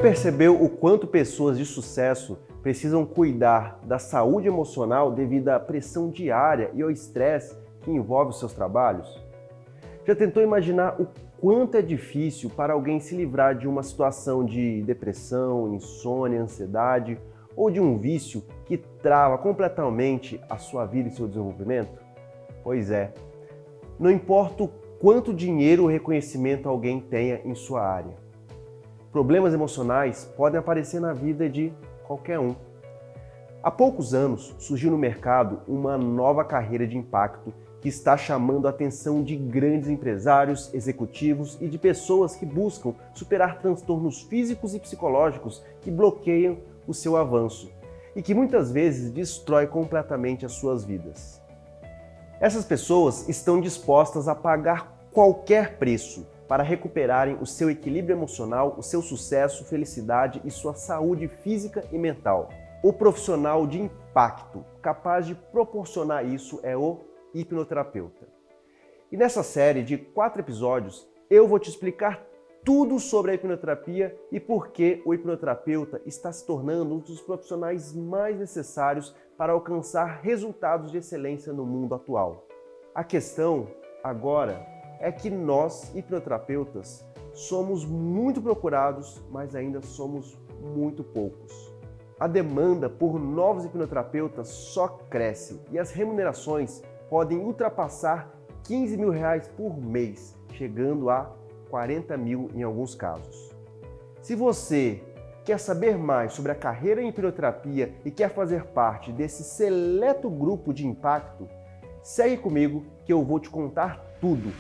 percebeu o quanto pessoas de sucesso precisam cuidar da saúde emocional devido à pressão diária e ao estresse que envolve os seus trabalhos? Já tentou imaginar o quanto é difícil para alguém se livrar de uma situação de depressão, insônia, ansiedade ou de um vício que trava completamente a sua vida e seu desenvolvimento? Pois é, não importa o quanto dinheiro ou reconhecimento alguém tenha em sua área. Problemas emocionais podem aparecer na vida de qualquer um. Há poucos anos surgiu no mercado uma nova carreira de impacto que está chamando a atenção de grandes empresários, executivos e de pessoas que buscam superar transtornos físicos e psicológicos que bloqueiam o seu avanço e que muitas vezes destrói completamente as suas vidas. Essas pessoas estão dispostas a pagar qualquer preço para recuperarem o seu equilíbrio emocional, o seu sucesso, felicidade e sua saúde física e mental. O profissional de impacto capaz de proporcionar isso é o hipnoterapeuta. E nessa série de 4 episódios, eu vou te explicar tudo sobre a hipnoterapia e por que o hipnoterapeuta está se tornando um dos profissionais mais necessários para alcançar resultados de excelência no mundo atual. A questão agora é que nós, hipnoterapeutas, somos muito procurados, mas ainda somos muito poucos. A demanda por novos hipnoterapeutas só cresce e as remunerações podem ultrapassar R$15 mil por mês, chegando a 40 mil em alguns casos. Se você quer saber mais sobre a carreira em hipnoterapia e quer fazer parte desse seleto grupo de impacto, segue comigo que eu vou te contar tudo.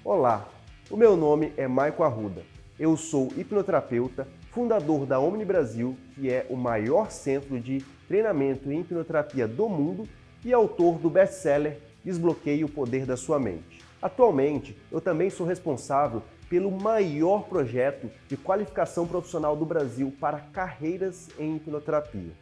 Olá, o meu nome é Maico Arruda. Eu sou hipnoterapeuta, fundador da Omni Brasil, que é o maior centro de treinamento em hipnoterapia do mundo e autor do best-seller Desbloqueie o Poder da Sua Mente. Atualmente, eu também sou responsável pelo maior projeto de qualificação profissional do Brasil para carreiras em hipnoterapia.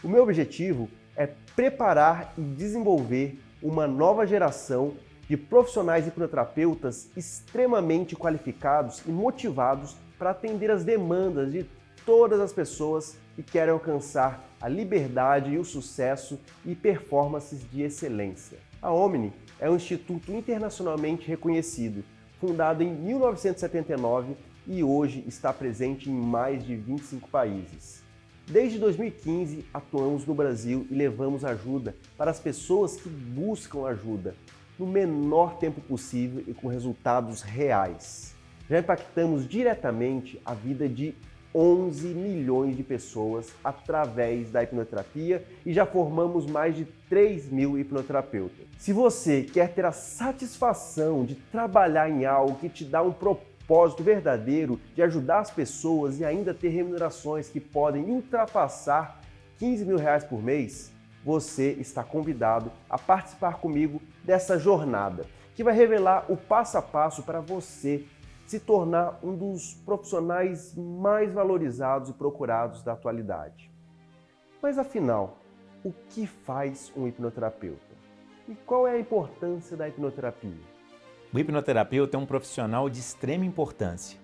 O meu objetivo é preparar e desenvolver uma nova geração de profissionais hipnoterapeutas extremamente qualificados e motivados para atender as demandas de todas as pessoas que querem alcançar a liberdade e o sucesso e performances de excelência. A Omni é um instituto internacionalmente reconhecido, fundado em 1979 e hoje está presente em mais de 25 países. Desde 2015, atuamos no Brasil e levamos ajuda para as pessoas que buscam ajuda, no menor tempo possível e com resultados reais. Já impactamos diretamente a vida de 11 milhões de pessoas através da hipnoterapia e já formamos mais de 3 mil hipnoterapeutas. Se você quer ter a satisfação de trabalhar em algo que te dá um propósito verdadeiro de ajudar as pessoas e ainda ter remunerações que podem ultrapassar R$15 mil por mês, você está convidado a participar comigo dessa jornada, que vai revelar o passo a passo para você se tornar um dos profissionais mais valorizados e procurados da atualidade. Mas afinal, o que faz um hipnoterapeuta? E qual é a importância da hipnoterapia? O hipnoterapeuta é um profissional de extrema importância.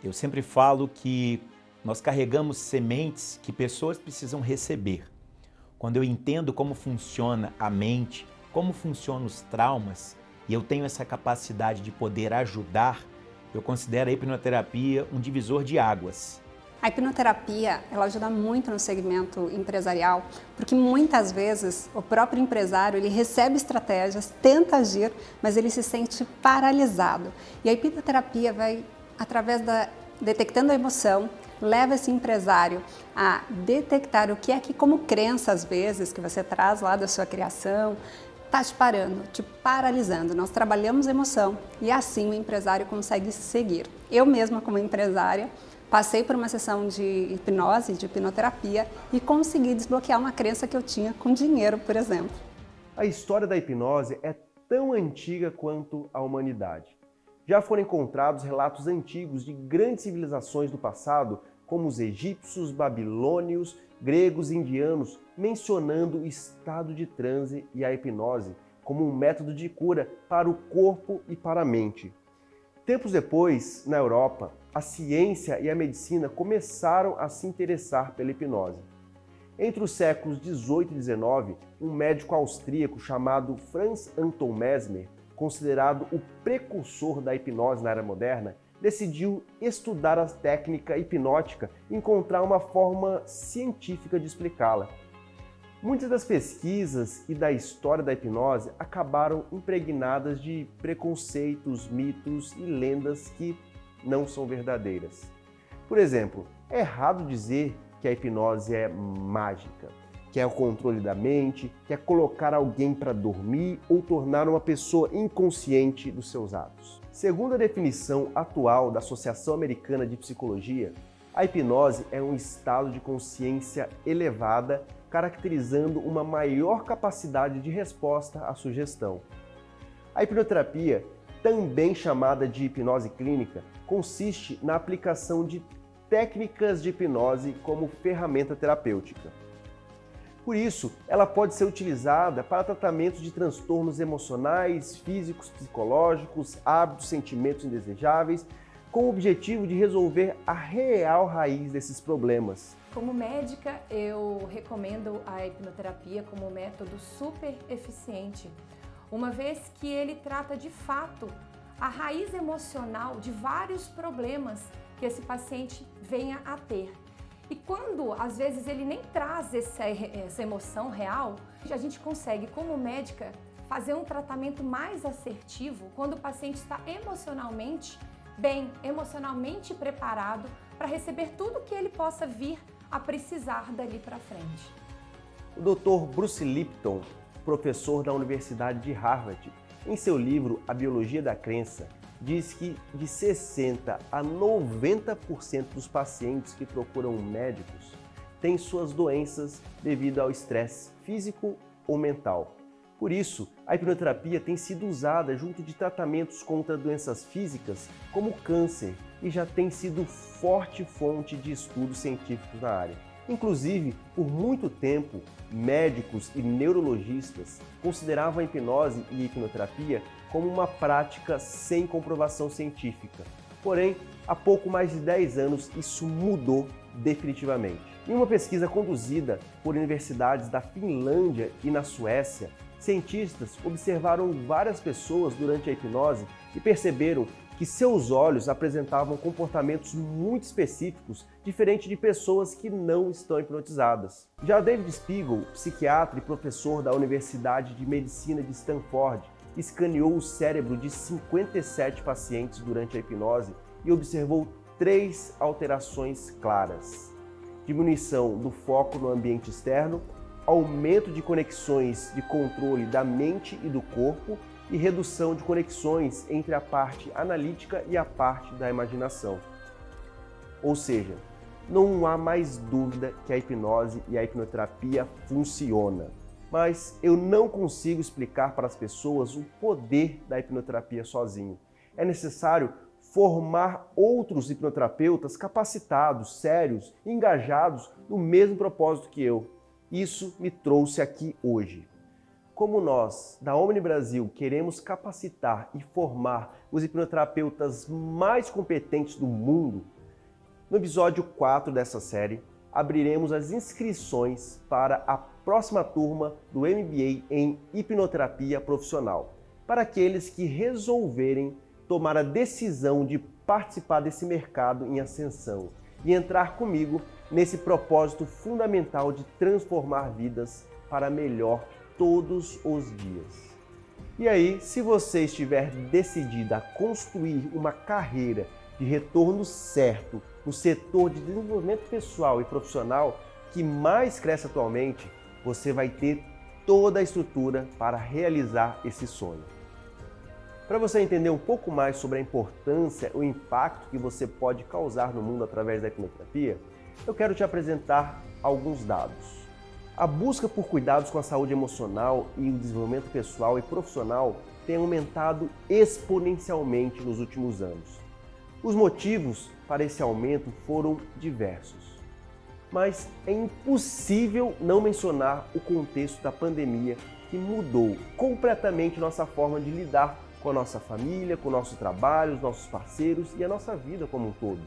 Eu sempre falo que nós carregamos sementes que pessoas precisam receber. Quando eu entendo como funciona a mente, como funcionam os traumas, e eu tenho essa capacidade de poder ajudar, eu considero a hipnoterapia um divisor de águas. A hipnoterapia, ela ajuda muito no segmento empresarial, porque muitas vezes o próprio empresário, ele recebe estratégias, tenta agir, mas ele se sente paralisado. E a hipnoterapia vai, através da detectando a emoção, leva esse empresário a detectar o que é que, como crença às vezes, que você traz lá da sua criação, está te parando, te paralisando. Nós trabalhamos a emoção e assim o empresário consegue seguir. Eu mesma, como empresária, Passei por uma sessão de hipnose, de hipnoterapia e consegui desbloquear uma crença que eu tinha com dinheiro, por exemplo. A história da hipnose é tão antiga quanto a humanidade. Já foram encontrados relatos antigos de grandes civilizações do passado, como os egípcios, babilônios, gregos e indianos, mencionando o estado de transe e a hipnose como um método de cura para o corpo e para a mente. Tempos depois, na Europa, a ciência e a medicina começaram a se interessar pela hipnose. Entre os séculos 18 e 19, um médico austríaco chamado Franz Anton Mesmer, considerado o precursor da hipnose na era moderna, decidiu estudar a técnica hipnótica e encontrar uma forma científica de explicá-la. Muitas das pesquisas e da história da hipnose acabaram impregnadas de preconceitos, mitos e lendas que não são verdadeiras. Por exemplo, é errado dizer que a hipnose é mágica, que é o controle da mente, que é colocar alguém para dormir ou tornar uma pessoa inconsciente dos seus atos. Segundo a definição atual da Associação Americana de Psicologia, a hipnose é um estado de consciência elevada, caracterizando uma maior capacidade de resposta à sugestão. A hipnoterapia, também chamada de hipnose clínica, consiste na aplicação de técnicas de hipnose como ferramenta terapêutica. Por isso, ela pode ser utilizada para tratamentos de transtornos emocionais, físicos, psicológicos, hábitos, sentimentos indesejáveis, com o objetivo de resolver a real raiz desses problemas. Como médica, eu recomendo a hipnoterapia como um método super eficiente, uma vez que ele trata de fato a raiz emocional de vários problemas que esse paciente venha a ter. E quando, às vezes, ele nem traz essa emoção real, a gente consegue, como médica, fazer um tratamento mais assertivo quando o paciente está emocionalmente bem, emocionalmente preparado para receber tudo que ele possa vir a precisar dali para frente. O Dr. Bruce Lipton, professor da Universidade de Harvard, em seu livro A Biologia da Crença, diz que de 60% a 90% dos pacientes que procuram médicos têm suas doenças devido ao estresse físico ou mental. Por isso, a hipnoterapia tem sido usada junto de tratamentos contra doenças físicas como o câncer e já tem sido forte fonte de estudos científicos na área. Inclusive, por muito tempo, médicos e neurologistas consideravam a hipnose e a hipnoterapia como uma prática sem comprovação científica. Porém, há pouco mais de 10 anos, isso mudou definitivamente. Em uma pesquisa conduzida por universidades da Finlândia e na Suécia, cientistas observaram várias pessoas durante a hipnose e perceberam que seus olhos apresentavam comportamentos muito específicos, diferente de pessoas que não estão hipnotizadas. Já David Spiegel, psiquiatra e professor da Universidade de Medicina de Stanford, escaneou o cérebro de 57 pacientes durante a hipnose e observou 3 alterações claras: diminuição do foco no ambiente externo, aumento de conexões de controle da mente e do corpo e redução de conexões entre a parte analítica e a parte da imaginação. Ou seja, não há mais dúvida que a hipnose e a hipnoterapia funcionam. Mas eu não consigo explicar para as pessoas o poder da hipnoterapia sozinho. É necessário formar outros hipnoterapeutas capacitados, sérios, engajados no mesmo propósito que eu. Isso me trouxe aqui hoje. Como nós, da Omni Brasil, queremos capacitar e formar os hipnoterapeutas mais competentes do mundo, no episódio 4 dessa série, abriremos as inscrições para a próxima turma do MBA em Hipnoterapia Profissional, para aqueles que resolverem tomar a decisão de participar desse mercado em ascensão e entrar comigo nesse propósito fundamental de transformar vidas para melhor todos os dias. E aí, se você estiver decidida a construir uma carreira de retorno certo no setor de desenvolvimento pessoal e profissional que mais cresce atualmente, você vai ter toda a estrutura para realizar esse sonho. Para você entender um pouco mais sobre a importância, o impacto que você pode causar no mundo através da hipnoterapia, eu quero te apresentar alguns dados. A busca por cuidados com a saúde emocional e o desenvolvimento pessoal e profissional tem aumentado exponencialmente nos últimos anos. Os motivos para esse aumento foram diversos, mas é impossível não mencionar o contexto da pandemia que mudou completamente nossa forma de lidar com a nossa família, com o nosso trabalho, os nossos parceiros e a nossa vida como um todo.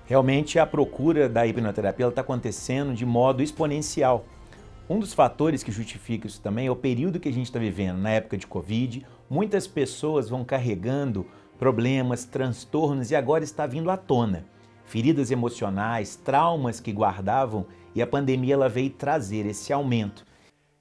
Realmente a procura da hipnoterapia está acontecendo de modo exponencial. Um dos fatores que justifica isso também é o período que a gente está vivendo. Na época de Covid, muitas pessoas vão carregando problemas, transtornos e agora está vindo à tona. Feridas emocionais, traumas que guardavam e a pandemia ela veio trazer esse aumento.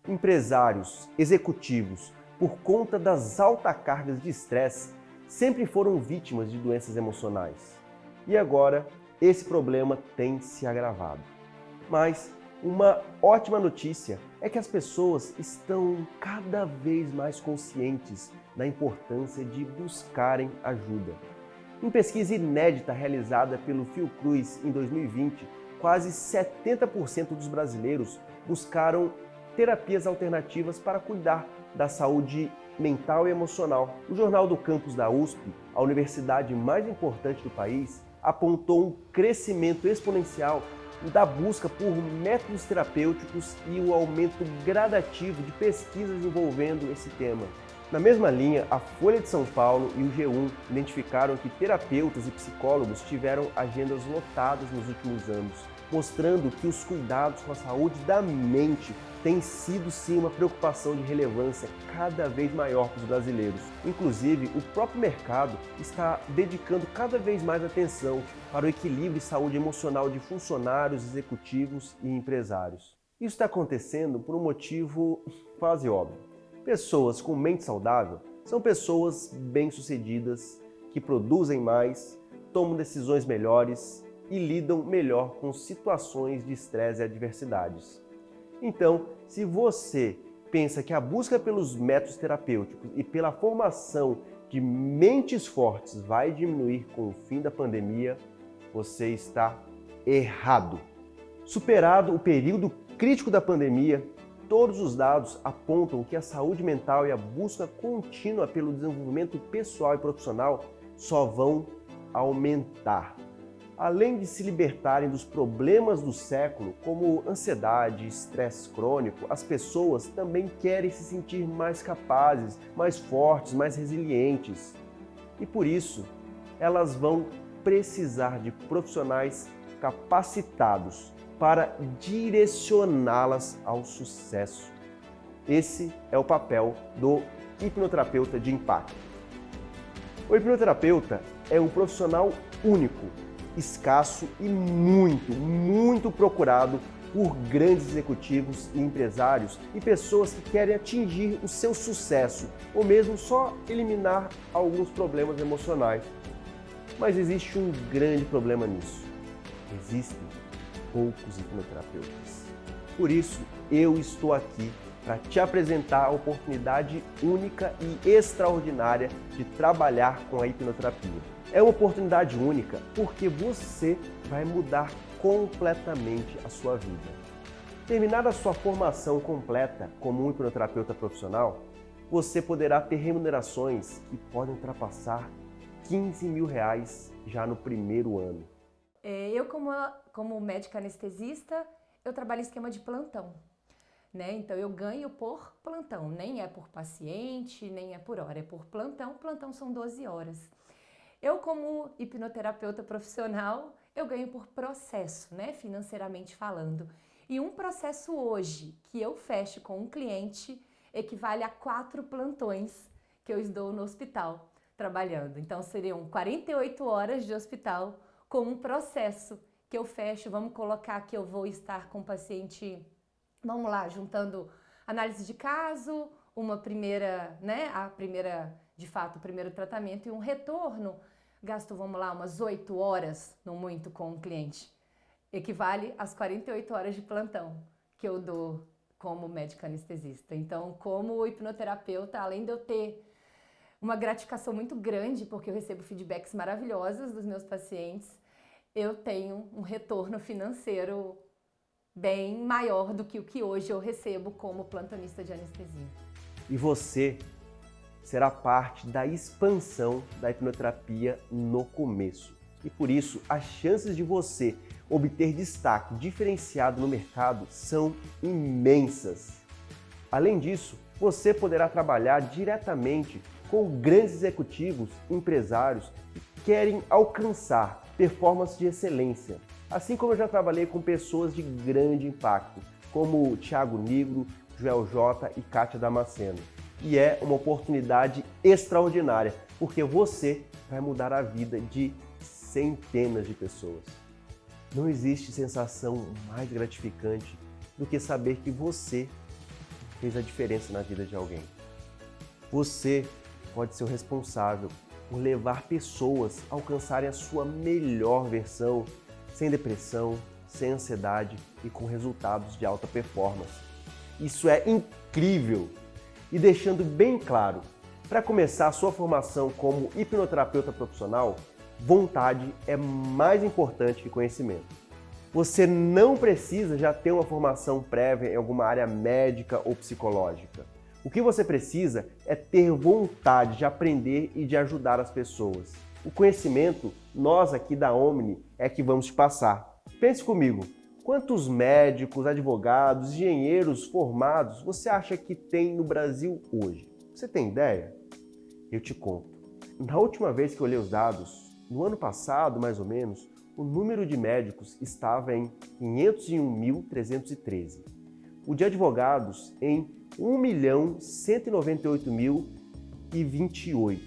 Empresários, executivos, por conta das altas cargas de estresse, sempre foram vítimas de doenças emocionais. E agora, esse problema tem se agravado. Mas uma ótima notícia é que as pessoas estão cada vez mais conscientes da importância de buscarem ajuda. Em pesquisa inédita realizada pelo Fiocruz em 2020, quase 70% dos brasileiros buscaram terapias alternativas para cuidar da saúde mental e emocional. O Jornal do Campus da USP, a universidade mais importante do país, apontou um crescimento exponencial da busca por métodos terapêuticos e o aumento gradativo de pesquisas envolvendo esse tema. Na mesma linha, a Folha de São Paulo e o G1 identificaram que terapeutas e psicólogos tiveram agendas lotadas nos últimos anos, mostrando que os cuidados com a saúde da mente tem sido sim uma preocupação de relevância cada vez maior para os brasileiros. Inclusive, o próprio mercado está dedicando cada vez mais atenção para o equilíbrio e saúde emocional de funcionários, executivos e empresários. Isso está acontecendo por um motivo quase óbvio. Pessoas com mente saudável são pessoas bem-sucedidas, que produzem mais, tomam decisões melhores e lidam melhor com situações de estresse e adversidades. Então, se você pensa que a busca pelos métodos terapêuticos e pela formação de mentes fortes vai diminuir com o fim da pandemia, você está errado. Superado o período crítico da pandemia, todos os dados apontam que a saúde mental e a busca contínua pelo desenvolvimento pessoal e profissional só vão aumentar. Além de se libertarem dos problemas do século, como ansiedade e estresse crônico, as pessoas também querem se sentir mais capazes, mais fortes, mais resilientes. E por isso, elas vão precisar de profissionais capacitados para direcioná-las ao sucesso. Esse é o papel do hipnoterapeuta de impacto. O hipnoterapeuta é um profissional único, escasso e muito procurado por grandes executivos e empresários e pessoas que querem atingir o seu sucesso ou mesmo só eliminar alguns problemas emocionais. Mas existe um grande problema nisso. Existem poucos hipnoterapeutas. Por isso, eu estou aqui para te apresentar a oportunidade única e extraordinária de trabalhar com a hipnoterapia. É uma oportunidade única porque você vai mudar completamente a sua vida. Terminada a sua formação completa como um hipnoterapeuta profissional, você poderá ter remunerações que podem ultrapassar R$15 mil já no primeiro ano. Eu, como médica anestesista, eu trabalho em esquema de plantão, né? Então eu ganho por plantão, nem é por paciente, nem é por hora, é por plantão. Plantão são 12 horas. Eu, como hipnoterapeuta profissional, eu ganho por processo, né? Financeiramente falando. E um processo hoje que eu fecho com um cliente equivale a 4 plantões que eu estou no hospital trabalhando. Então seriam 48 horas de hospital com um processo que eu fecho. Vamos colocar que eu vou estar com o paciente, vamos lá, juntando análise de caso, uma primeira, né? De fato, o primeiro tratamento e um retorno. Gasto, vamos lá, umas 8 horas, não muito, com o cliente. Equivale às 48 horas de plantão que eu dou como médica anestesista. Então, como hipnoterapeuta, além de eu ter uma gratificação muito grande, porque eu recebo feedbacks maravilhosos dos meus pacientes. Eu tenho um retorno financeiro bem maior do que o que hoje eu recebo como plantonista de anestesia. E você será parte da expansão da hipnoterapia no começo. E por isso, as chances de você obter destaque diferenciado no mercado são imensas. Além disso, você poderá trabalhar diretamente com grandes executivos, empresários que querem alcançar performance de excelência. Assim como eu já trabalhei com pessoas de grande impacto, como Thiago Nigro, Joel J e Kátia Damasceno. E é uma oportunidade extraordinária, porque você vai mudar a vida de centenas de pessoas. Não existe sensação mais gratificante do que saber que você fez a diferença na vida de alguém. Você pode ser o responsável por levar pessoas a alcançarem a sua melhor versão, sem depressão, sem ansiedade e com resultados de alta performance. Isso é incrível! E deixando bem claro, para começar a sua formação como hipnoterapeuta profissional, vontade é mais importante que conhecimento. Você não precisa já ter uma formação prévia em alguma área médica ou psicológica. O que você precisa é ter vontade de aprender e de ajudar as pessoas. O conhecimento, nós aqui da Omni, é que vamos te passar. Pense comigo, quantos médicos, advogados, engenheiros formados você acha que tem no Brasil hoje? Você tem ideia? Eu te conto. Na última vez que eu olhei os dados, no ano passado, mais ou menos, o número de médicos estava em 501.313. O de advogados em 1.198.028.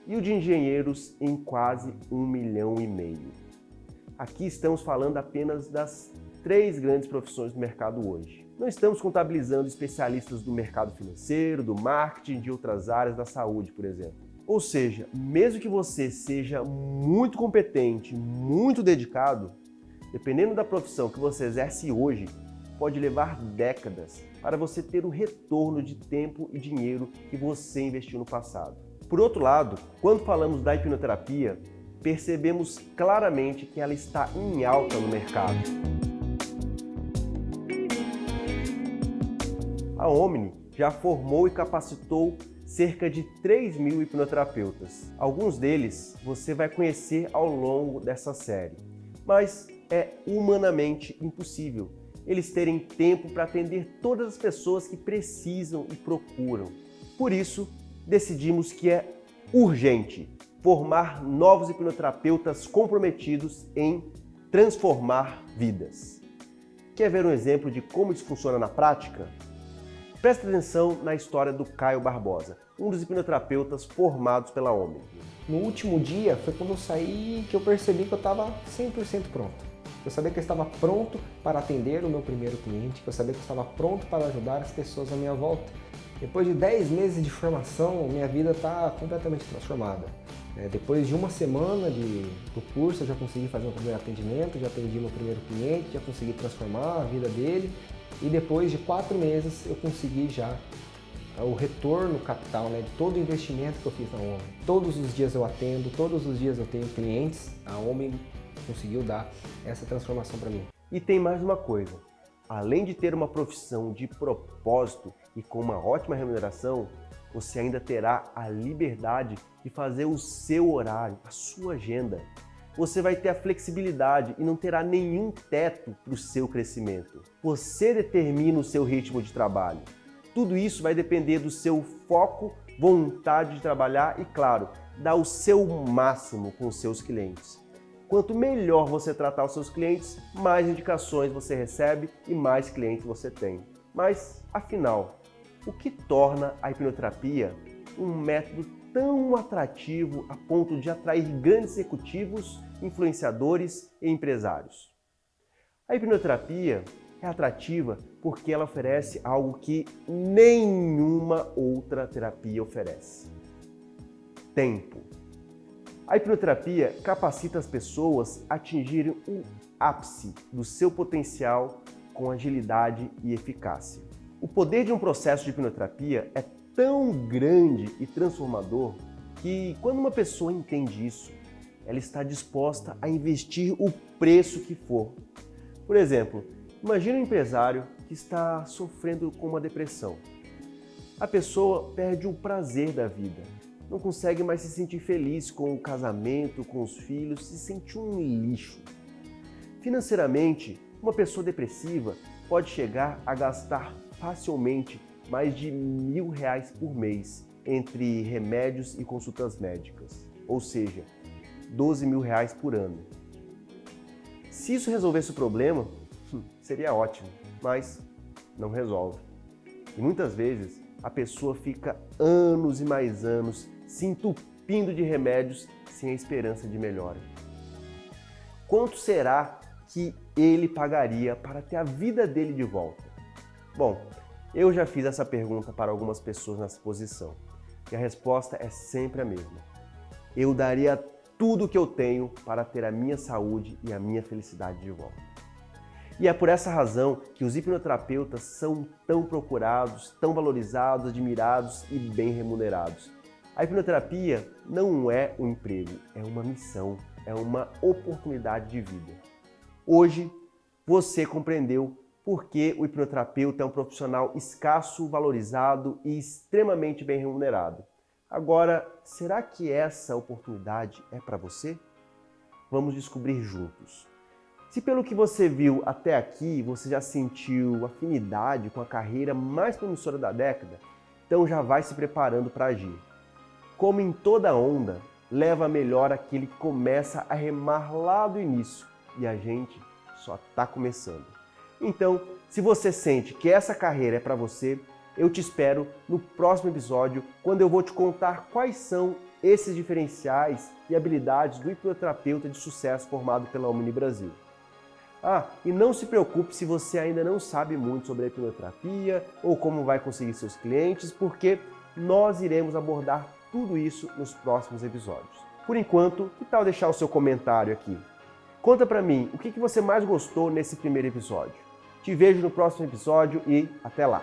E o de engenheiros em quase 1,5 milhão. Aqui estamos falando apenas das 3 grandes profissões do mercado hoje. Não estamos contabilizando especialistas do mercado financeiro, do marketing e de outras áreas da saúde, por exemplo. Ou seja, mesmo que você seja muito competente, muito dedicado, dependendo da profissão que você exerce hoje, pode levar décadas para você ter o retorno de tempo e dinheiro que você investiu no passado. Por outro lado, quando falamos da hipnoterapia, percebemos claramente que ela está em alta no mercado. A Omni já formou e capacitou cerca de 3.000 hipnoterapeutas. Alguns deles você vai conhecer ao longo dessa série, mas é humanamente impossível eles terem tempo para atender todas as pessoas que precisam e procuram. Por isso, decidimos que é urgente formar novos hipnoterapeutas comprometidos em transformar vidas. Quer ver um exemplo de como isso funciona na prática? Presta atenção na história do Caio Barbosa, um dos hipnoterapeutas formados pela Omni. No último dia foi quando eu saí que eu percebi que eu estava 100% pronto. Eu sabia que eu estava pronto para atender o meu primeiro cliente, que eu sabia que eu estava pronto para ajudar as pessoas à minha volta. Depois de 10 meses de formação, minha vida está completamente transformada. Depois de uma semana do curso, eu já consegui fazer o primeiro atendimento, já atendi meu primeiro cliente, já consegui transformar a vida dele. E depois de 4 meses, eu consegui já o retorno capital, de todo o investimento que eu fiz na Omni. Todos os dias eu atendo, todos os dias eu tenho clientes. A Omni conseguiu dar essa transformação para mim. E tem mais uma coisa. Além de ter uma profissão de propósito e com uma ótima remuneração, você ainda terá a liberdade de fazer o seu horário, a sua agenda. Você vai ter a flexibilidade e não terá nenhum teto para o seu crescimento. Você determina o seu ritmo de trabalho. Tudo isso vai depender do seu foco, vontade de trabalhar e, claro, dar o seu máximo com os seus clientes. Quanto melhor você tratar os seus clientes, mais indicações você recebe e mais clientes você tem. Mas, afinal, o que torna a hipnoterapia um método tão atrativo a ponto de atrair grandes executivos, influenciadores e empresários? A hipnoterapia é atrativa porque ela oferece algo que nenhuma outra terapia oferece: tempo. A hipnoterapia capacita as pessoas a atingirem o ápice do seu potencial com agilidade e eficácia. O poder de um processo de hipnoterapia é tão grande e transformador que quando uma pessoa entende isso, ela está disposta a investir o preço que for. Por exemplo, imagine um empresário que está sofrendo com uma depressão. A pessoa perde o prazer da vida, não consegue mais se sentir feliz com o casamento, com os filhos, se sente um lixo. Financeiramente, uma pessoa depressiva pode chegar a gastar facilmente mais de R$1.000 por mês entre remédios e consultas médicas, ou seja, R$12.000 por ano. Se isso resolvesse o problema, seria ótimo, mas não resolve. E muitas vezes a pessoa fica anos e mais anos se entupindo de remédios sem a esperança de melhora. Quanto será que ele pagaria para ter a vida dele de volta? Bom, eu já fiz essa pergunta para algumas pessoas nessa posição e a resposta é sempre a mesma. Eu daria tudo o que eu tenho para ter a minha saúde e a minha felicidade de volta. E é por essa razão que os hipnoterapeutas são tão procurados, tão valorizados, admirados e bem remunerados. A hipnoterapia não é um emprego, é uma missão, é uma oportunidade de vida. Hoje, você compreendeu por que o hipnoterapeuta é um profissional escasso, valorizado e extremamente bem remunerado. Agora, será que essa oportunidade é para você? Vamos descobrir juntos. Se pelo que você viu até aqui, você já sentiu afinidade com a carreira mais promissora da década, então já vai se preparando para agir. Como em toda onda, leva a melhor aquele que começa a remar lá do início e a gente só está começando. Então, se você sente que essa carreira é para você, eu te espero no próximo episódio, quando eu vou te contar quais são esses diferenciais e habilidades do hipnoterapeuta de sucesso formado pela Omni Brasil. E não se preocupe se você ainda não sabe muito sobre a hipnoterapia ou como vai conseguir seus clientes, porque nós iremos abordar tudo isso nos próximos episódios. Por enquanto, que tal deixar o seu comentário aqui? Conta pra mim o que você mais gostou nesse primeiro episódio. Te vejo no próximo episódio e até lá!